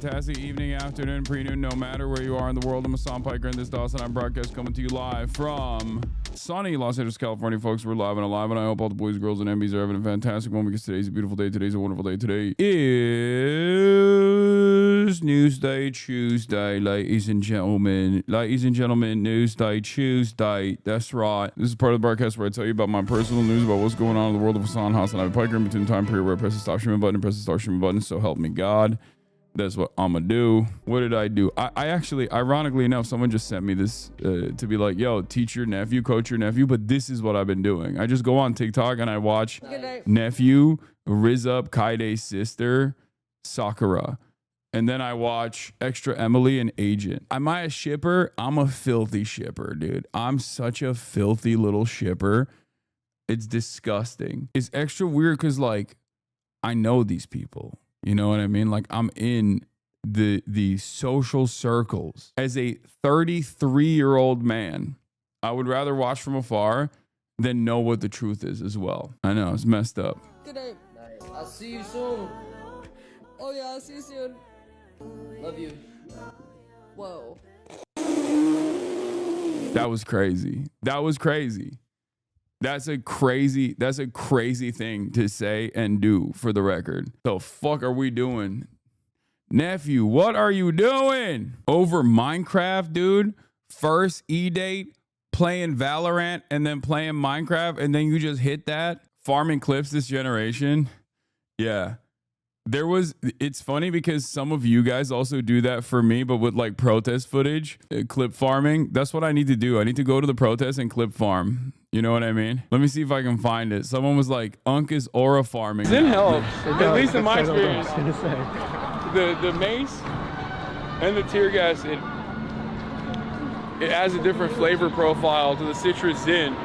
fantastic evening, afternoon, pre-noon, no matter where you are in the world. I'm Hassan Piker, and this is the HasanAbi broadcast coming to you live from sunny Los Angeles, California. Folks, we're live and alive, and I hope all the boys, girls, and MBs are having a fantastic one because today's a beautiful day. Today's a wonderful day. Today is Newsday Tuesday, ladies and gentlemen. Ladies and gentlemen, Newsday Tuesday. That's right. This is part of the broadcast where I tell you about my personal news about what's going on in the world of HasanAbi Piker in between the time period where I press the stop streaming button and press the start streaming button. So help me God. That's what I'm gonna do. What did I do? I actually, ironically enough, someone just sent me this to be like, yo, teach your nephew, coach your nephew. But this is what I've been doing. I just go on TikTok and I watch nephew, Riz Up, Kaide's sister, Sakura. And then I watch Extra Emily and Agent. Am I a shipper? I'm a filthy shipper, dude. I'm such a filthy little shipper. It's disgusting. It's extra weird because, like, I know these people. You know what I mean? Like, I'm in the social circles. As a 33-year-old man, I would rather watch from afar than know what the truth is as well. I know, it's messed up. Good night. I'll see you soon. Oh yeah, I'll see you soon. Love you. Whoa. That was crazy. That was crazy. That's a crazy thing to say and do, for the record. The fuck are we doing? Nephew, what are you doing? Over Minecraft, dude? First E-date, playing Valorant, and then playing Minecraft, and then you just hit that? Farming clips this generation? Yeah. It's funny because some of you guys also do that for me, but with like protest footage, clip farming. That's what I need to do. I need to go to the protest and clip farm. You know what I mean? Let me see if I can find it. Someone was like, Unk is aura farming. It helps, at least in my experience. The mace and the tear gas, it adds a different flavor profile to the citrus Zin.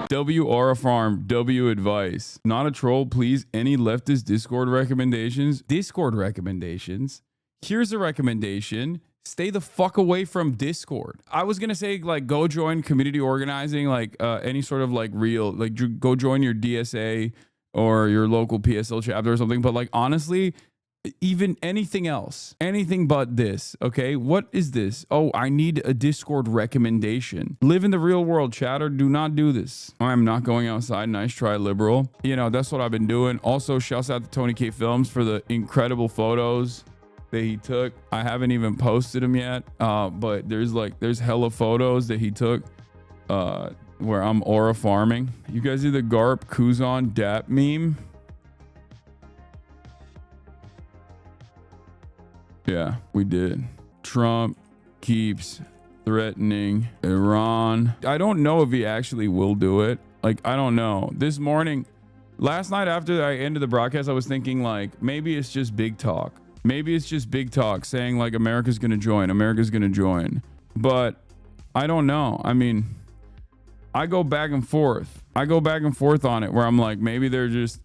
W Aura Farm, W advice. Not a troll, please. Any leftist Discord recommendations? Discord recommendations? Here's a recommendation. Stay the fuck away from Discord. I was gonna say, like, go join community organizing, like any sort of like real, like go join your DSA or your local PSL chapter or something. But like, honestly, even anything else, anything but this. Okay, what is this? Oh, I need a Discord recommendation. Live in the real world, chatter. Do not do this. I'm not going outside. Nice try, liberal. You know, that's what I've been doing. Also, shouts out to Tony K Films for the incredible photos that he took. I haven't even posted them yet, but there's hella photos that he took where I'm aura farming. You guys see the Garp Kuzan Dap meme? Yeah, we did. Trump keeps threatening Iran. I don't know if he actually will do it. Like, I don't know. This morning, last night after I ended the broadcast, I was thinking, like, maybe it's just big talk. Maybe it's just big talk saying, like, America's going to join. America's going to join. But I don't know. I mean, I go back and forth. I go back and forth on it where I'm like, maybe this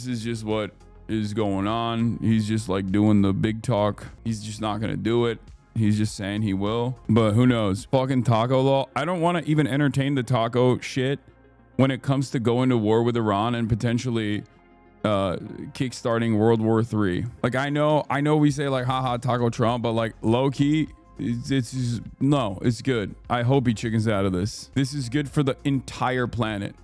is just what is going on. He's just like doing the big talk. He's just not gonna do it. He's just saying he will, but who knows? Fucking taco law. I don't want to even entertain the taco shit when it comes to going to war with Iran and potentially kickstarting World War III. Like, I know we say like haha taco Trump, but like low key it's no, it's good. I hope he chickens out of this. This is good for the entire planet.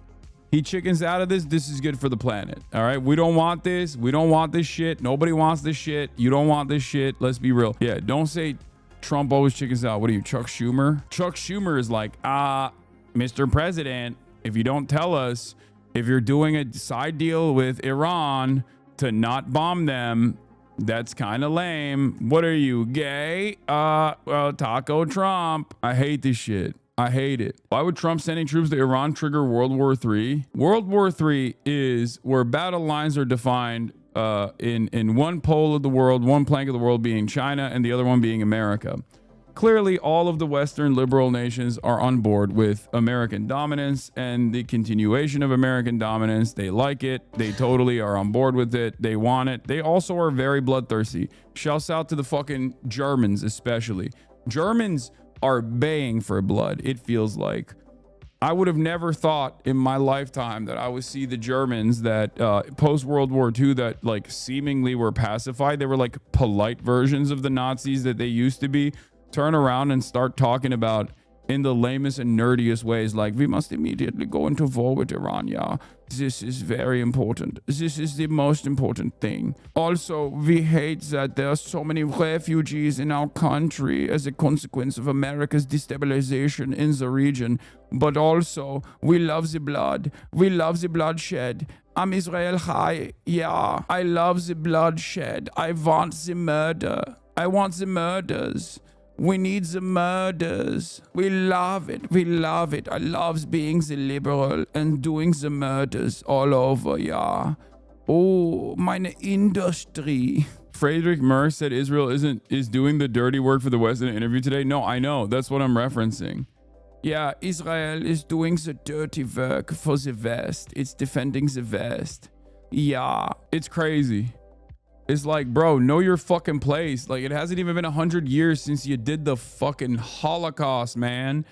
He chickens out of this. This is good for the planet. All right. We don't want this. We don't want this shit. Nobody wants this shit. You don't want this shit. Let's be real. Yeah. Don't say Trump always chickens out. What are you, Chuck Schumer? Chuck Schumer is like, Mr. President, if you don't tell us if you're doing a side deal with Iran to not bomb them, that's kind of lame. What are you, gay? Well, Taco Trump. I hate this shit. I hate it. Why would Trump sending troops to Iran trigger World War III? World War III is where battle lines are defined in one pole of the world, one plank of the world being China and the other one being America. Clearly, all of the Western liberal nations are on board with American dominance and the continuation of American dominance. They like it. They totally are on board with it. They want it. They also are very bloodthirsty. Shouts out to the fucking Germans, especially. Germans are baying for blood. It feels like I would have never thought in my lifetime that I would see the Germans that post World War II that like seemingly were pacified. They were like polite versions of the Nazis that they used to be. Turn around and start talking about in the lamest and nerdiest ways, like we must immediately go into war with Iran. Yeah, this is very important. This is the most important thing. Also, we hate that there are so many refugees in our country as a consequence of America's destabilization in the region. But also, we love the blood. We love the bloodshed. I'm Israel Chai. Yeah, I love the bloodshed. I want the murder. I want the murders. We need the murders. We love it. We love it. I love being the liberal and doing the murders all over, yeah. Oh, meine Industrie. Friedrich Merz said Israel is doing the dirty work for the West in an interview today. No, I know. That's what I'm referencing. Yeah, Israel is doing the dirty work for the West. It's defending the West. Yeah, it's crazy. It's like, bro, know your fucking place. Like, it hasn't even been 100 years since you did the fucking Holocaust, man.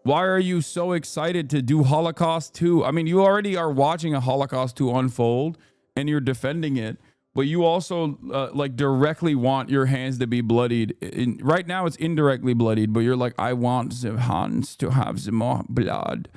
Why are you so excited to do Holocaust 2? I mean, you already are watching a Holocaust 2 unfold and you're defending it, but you also like directly want your hands to be bloodied. Right now it's indirectly bloodied, but you're like, I want the hands to have the more blood.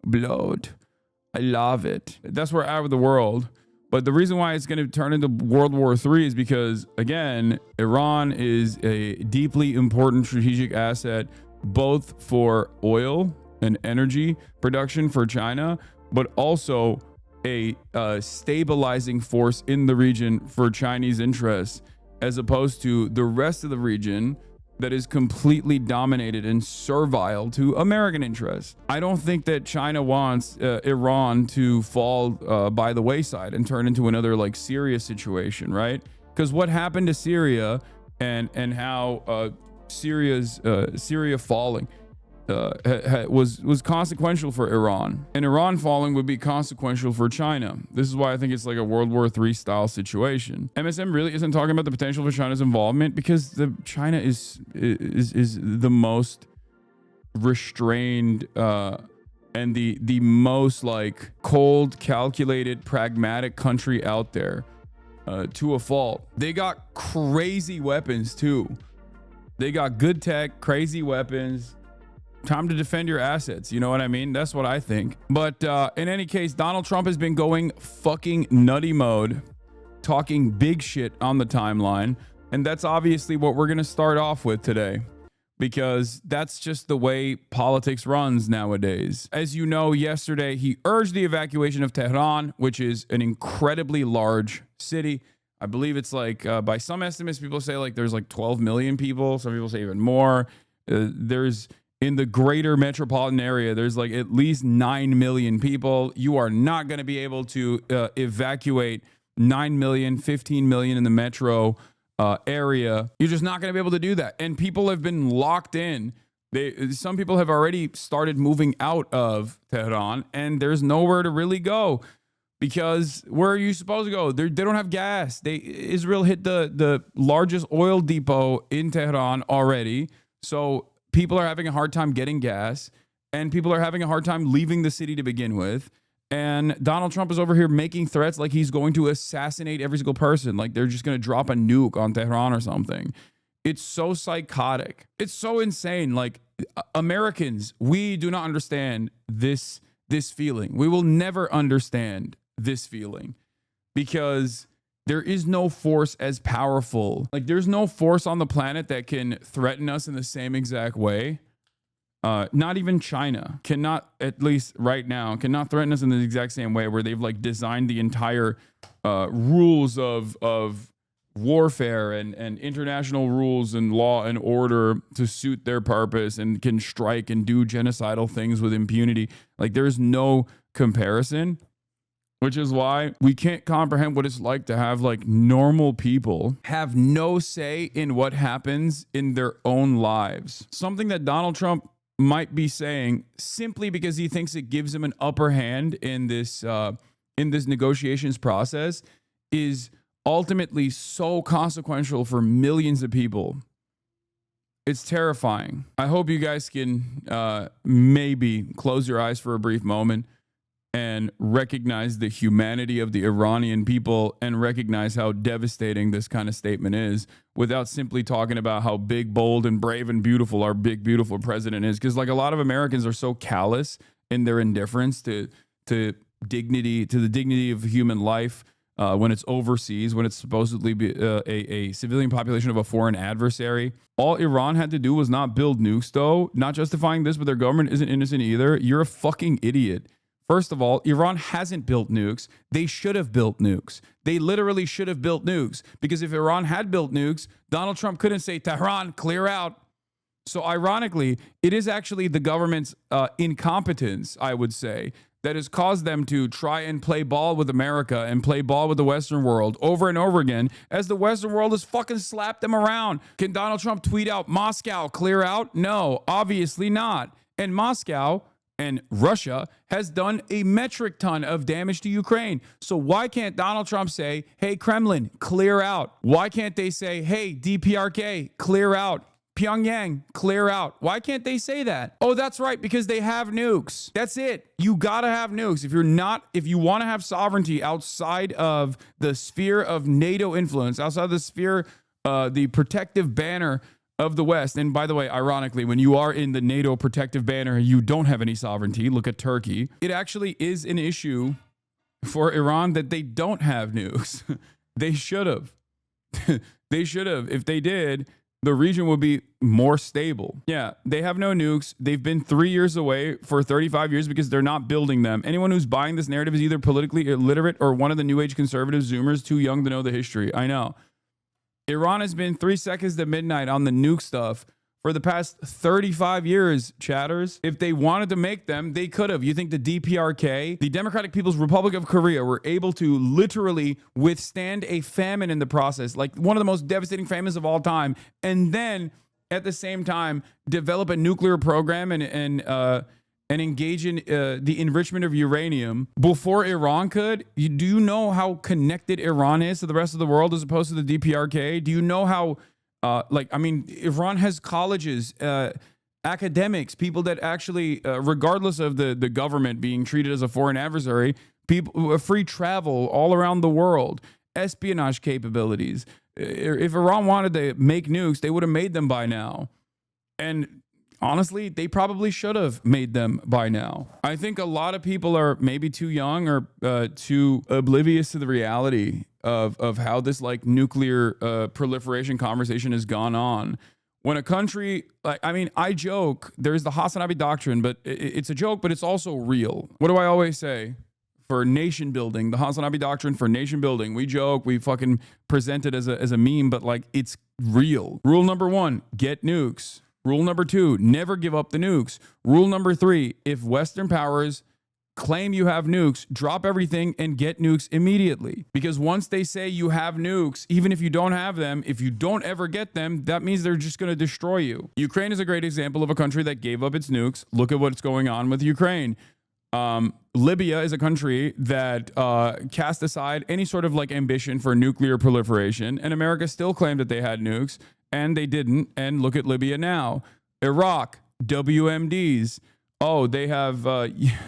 I love it. That's where out of the world. But the reason why it's going to turn into World War III is because, again, Iran is a deeply important strategic asset, both for oil and energy production for China, but also a stabilizing force in the region for Chinese interests, as opposed to the rest of the region that is completely dominated and servile to American interests. I don't think that China wants Iran to fall by the wayside and turn into another like Syria situation, right? Because what happened to Syria and how Syria falling was consequential for Iran, and Iran falling would be consequential for China. This is why I think it's like a World War III style situation. MSM really isn't talking about the potential for China's involvement because China is the most restrained and the most like cold, calculated, pragmatic country out there to a fault. They got crazy weapons too. They got good tech, crazy weapons. Time to defend your assets. You know what I mean? That's what I think. But in any case, Donald Trump has been going fucking nutty mode, talking big shit on the timeline. And that's obviously what we're going to start off with today, because that's just the way politics runs nowadays. As you know, yesterday, he urged the evacuation of Tehran, which is an incredibly large city. I believe it's like, by some estimates, people say like there's like 12 million people. Some people say even more. In the greater metropolitan area, there's like at least 9 million people. You are not going to be able to evacuate 9 million, 15 million in the metro area. You're just not going to be able to do that. And people have been locked in. Some people have already started moving out of Tehran, and there's nowhere to really go, because where are you supposed to go? They don't have gas. Israel hit the largest oil depot in Tehran already. So people are having a hard time getting gas, and people are having a hard time leaving the city to begin with. And Donald Trump is over here making threats like he's going to assassinate every single person. Like they're just going to drop a nuke on Tehran or something. It's so psychotic. It's so insane. Like Americans, we do not understand this feeling. We will never understand this feeling, because there is no force as powerful. Like there's no force on the planet that can threaten us in the same exact way. Not even China cannot, at least right now, cannot threaten us in the exact same way, where they've like designed the entire rules of warfare and international rules and law and order to suit their purpose, and can strike and do genocidal things with impunity. Like there's no comparison. Which is why we can't comprehend what it's like to have like normal people have no say in what happens in their own lives. Something that Donald Trump might be saying simply because he thinks it gives him an upper hand in this negotiations process is ultimately so consequential for millions of people. It's terrifying. I hope you guys can maybe close your eyes for a brief moment and recognize the humanity of the Iranian people and recognize how devastating this kind of statement is without simply talking about how big, bold, and brave and beautiful our big, beautiful president is. Because like a lot of Americans are so callous in their indifference to dignity, to the dignity of human life when it's overseas, when it's supposedly a civilian population of a foreign adversary. All Iran had to do was not build nukes, though. Not justifying this, but their government isn't innocent either. You're a fucking idiot. First of all, Iran hasn't built nukes. They should have built nukes. They literally should have built nukes, because if Iran had built nukes, Donald Trump couldn't say, Tehran, clear out. So ironically, it is actually the government's incompetence, I would say, that has caused them to try and play ball with America and play ball with the Western world over and over again, as the Western world has fucking slapped them around. Can Donald Trump tweet out, Moscow, clear out? No, obviously not. And Moscow and Russia has done a metric ton of damage to Ukraine. So why can't Donald Trump say, hey, Kremlin, clear out? Why can't they say, hey, DPRK, clear out? Pyongyang, clear out. Why can't they say that? Oh, that's right, because they have nukes. That's it. You gotta have nukes. If you want to have sovereignty outside of the sphere of NATO influence, outside the sphere, the protective banner of the West. And by the way, ironically, when you are in the NATO protective banner, you don't have any sovereignty. Look at Turkey. It actually is an issue for Iran that they don't have nukes. They should have. They should have. If they did, the region would be more stable. Yeah, they have no nukes. They've been 3 years away for 35 years because they're not building them. Anyone who's buying this narrative is either politically illiterate or one of the new age conservative Zoomers too young to know the history. I know. Iran has been 3 seconds to midnight on the nuke stuff for the past 35 years, chatters. If they wanted to make them, they could have. You think the DPRK, the Democratic People's Republic of Korea, were able to literally withstand a famine in the process, like one of the most devastating famines of all time, and then at the same time develop a nuclear program and engage in the enrichment of uranium before Iran could? Do you know how connected Iran is to the rest of the world as opposed to the DPRK? Do you know how, Iran has colleges, academics, people that actually, regardless of the government being treated as a foreign adversary, people, free travel all around the world, espionage capabilities. If Iran wanted to make nukes, they would have made them by now. And honestly, they probably should have made them by now. I think a lot of people are maybe too young or too oblivious to the reality of how this like nuclear proliferation conversation has gone on. When a country, I joke, there's the HasanAbi Doctrine, but it's a joke, but it's also real. What do I always say? For nation building, the HasanAbi Doctrine for nation building. We joke, we fucking present it as a meme, but like it's real. Rule number 1, get nukes. Rule number 2, never give up the nukes. Rule number 3, if Western powers claim you have nukes, drop everything and get nukes immediately. Because once they say you have nukes, even if you don't have them, if you don't ever get them, that means they're just going to destroy you. Ukraine is a great example of a country that gave up its nukes. Look at what's going on with Ukraine. Libya is a country that cast aside any sort of like ambition for nuclear proliferation, and America still claimed that they had nukes, and they didn't. And look at Libya now. Iraq, WMDs. Oh, they have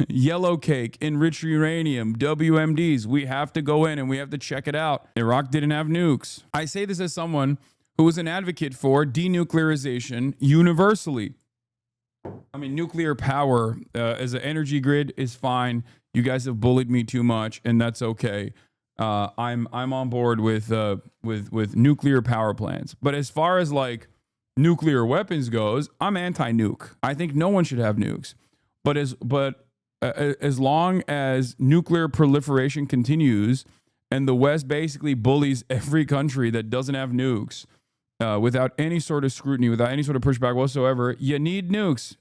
yellow cake, enriched uranium, WMDs. We have to go in and we have to check it out. Iraq didn't have nukes. I say this as someone who is an advocate for denuclearization universally. I mean, nuclear power as an energy grid is fine. You guys have bullied me too much, and that's okay. I'm on board with nuclear power plants. But as far as like nuclear weapons goes, I'm anti-nuke. I think no one should have nukes. But as long as nuclear proliferation continues and the West basically bullies every country that doesn't have nukes, without any sort of scrutiny, without any sort of pushback whatsoever, you need nukes.